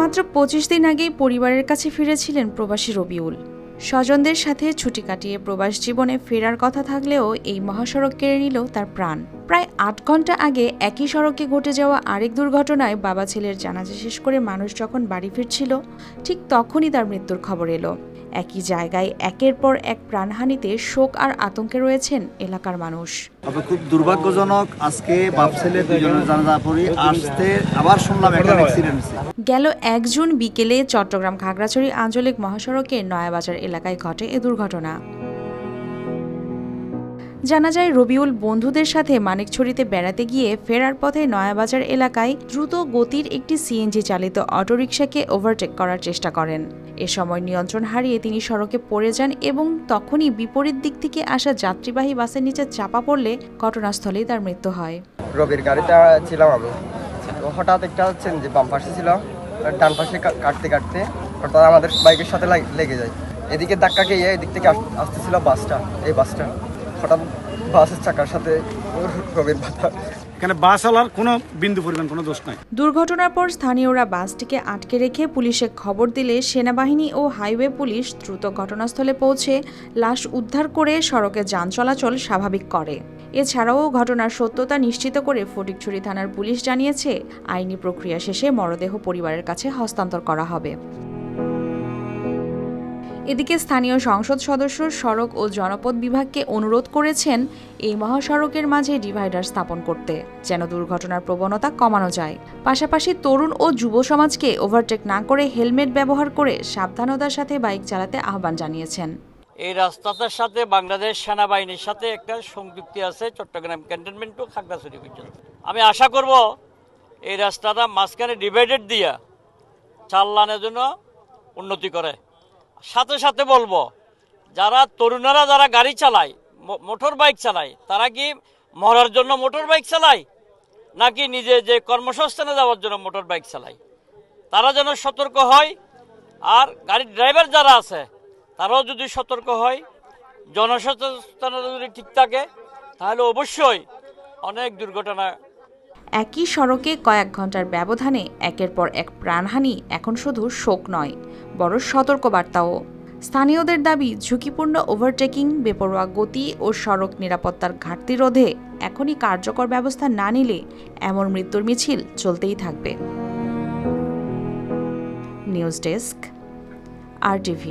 মাত্র ২৫ দিন আগেই পরিবারের কাছে ফিরেছিলেন প্রবাসী রবিউল। স্বজনদের সাথে ছুটি কাটিয়ে প্রবাস জীবনে ফেরার কথা থাকলেও এই মহাসড়ক কেড়ে নিল তার প্রাণ। প্রায় ৮ ঘন্টা আগে একই সড়কে ঘটে যাওয়া আরেক দুর্ঘটনায় বাবা ছেলের জানাজা শেষ করে মানুষ যখন বাড়ি ফিরছিল, ঠিক তখনই তার মৃত্যুর খবর এলো। একই জায়গায় একের পর এক প্রাণহানিতে শোক আর আতঙ্কে রয়েছেন এলাকার মানুষ। তবে খুব দুর্ভাগ্যজনক, আজকে বাপ ছেলে দুজনের জানাজা পড়ি আসতে আবার শুনলাম একটা অ্যাক্সিডেন্ট হয়েছে। গেল ১ জুন বিকেলে চট্টগ্রাম খাগড়াছড়ি আঞ্চলিক মহাসড়কের নয়াবাজার এলাকায় ঘটে এ দুর্ঘটনা। জানা যায়, রবিউল বন্ধুদের সাথে মানিকছড়িতে বেড়াতে গিয়ে ফেরার পথে নয়াবাজার এলাকায় দ্রুত গতির একটি সিএনজি চালিত অটোরিকশাকে ওভারটেক করার চেষ্টা করেন। এ সময় নিয়ন্ত্রণ হারিয়ে তিনি সড়কে পড়ে যান এবং তখনই বিপরীত দিক থেকে আসা যাত্রীবাহী বাসের নিচে চাপা পড়লে ঘটনাস্থলেই তার মৃত্যু হয়। রবির গাড়িটা ছিলাম আমি, হঠাৎ একটা যে বাম পাশে ছিল, ডান পাশে কাটতে কাটতে হঠাৎ আমাদের বাইকের সাথে লেগে যায়। এদিকে ধাক্কা খেয়ে এদিক থেকে আসতেছিল এই বাসটা হঠাৎ বাসের চাকার সাথে রবির বাধা। এখানে বাসওয়ালার কোনো বিন্দু পরিমাণ কোনো দোষ নাই। দুর্ঘটনার পর স্থানীয়রা বাসটিকে আটকে রেখে পুলিশে খবর দিলে সেনাবাহিনী ও হাইওয়ে পুলিশ দ্রুত ঘটনাস্থলে পৌঁছে লাশ উদ্ধার করে সড়কে যান চলাচল স্বাভাবিক করে। এছাড়াও ঘটনার সত্যতা নিশ্চিত করে ফটিকছড়ি থানার পুলিশ জানিয়েছে, আইনি প্রক্রিয়া শেষে মরদেহ পরিবারের কাছে হস্তান্তর করা হবে। এদিকে স্থানীয় সংসদ সদস্য সড়ক ও জনপথ বিভাগকে অনুরোধ করেছেন এই মহাসড়কের মাঝে ডিভাইডার স্থাপন করতে, যেন দুর্ঘটনার প্রবণতা কমানো যায়। পাশাপাশি তরুণ ও যুব সমাজকে ওভারটেক না করে হেলমেট ব্যবহার করে সাবধানতার সাথে বাইক চালাতে আহ্বান জানিয়েছেন। এই রাস্তাটার সাথে বাংলাদেশ সেনাবাহিনীর সাথে একটা সংযুক্তি আছে, চট্টগ্রাম ক্যান্টনমেন্ট টু খাগড়াছড়ি পর্যন্ত। আমি আশা করব এই রাস্তাটা মাঝখানে ডিভাইডেড দিয়া চালানোর জন্য উন্নতি করে। সাথে সাথে বলবো, যারা তরুণরা যারা গাড়ি চালায়, মোটর বাইক চালায়, তারা কি মরার জন্য মোটর বাইক চালায় নাকি নিজে যে কর্মসংস্থানে যাওয়ার জন্য মোটর বাইক চালায়, তারা যেন সতর্ক হয়। আর গাড়ির ড্রাইভার যারা আছে তারাও যদি সতর্ক হয়, জনসচেতনতা যদি ঠিক থাকে, তাহলে অবশ্যই অনেক দুর্ঘটনা। একই সড়কে কয়েক ঘন্টার ব্যবধানে একের পর এক প্রাণহানি এখন শুধু শোক নয়, বড় সতর্কবার্তাও। স্থানীয়দের দাবি, ঝুঁকিপূর্ণ ওভারটেকিং, বেপরোয়া গতি ও সড়ক নিরাপত্তার ঘাটতি রোধে এখনই কার্যকর ব্যবস্থা না নিলে এমন মৃত্যুর মিছিল চলতেই থাকবে। News desk, RTV।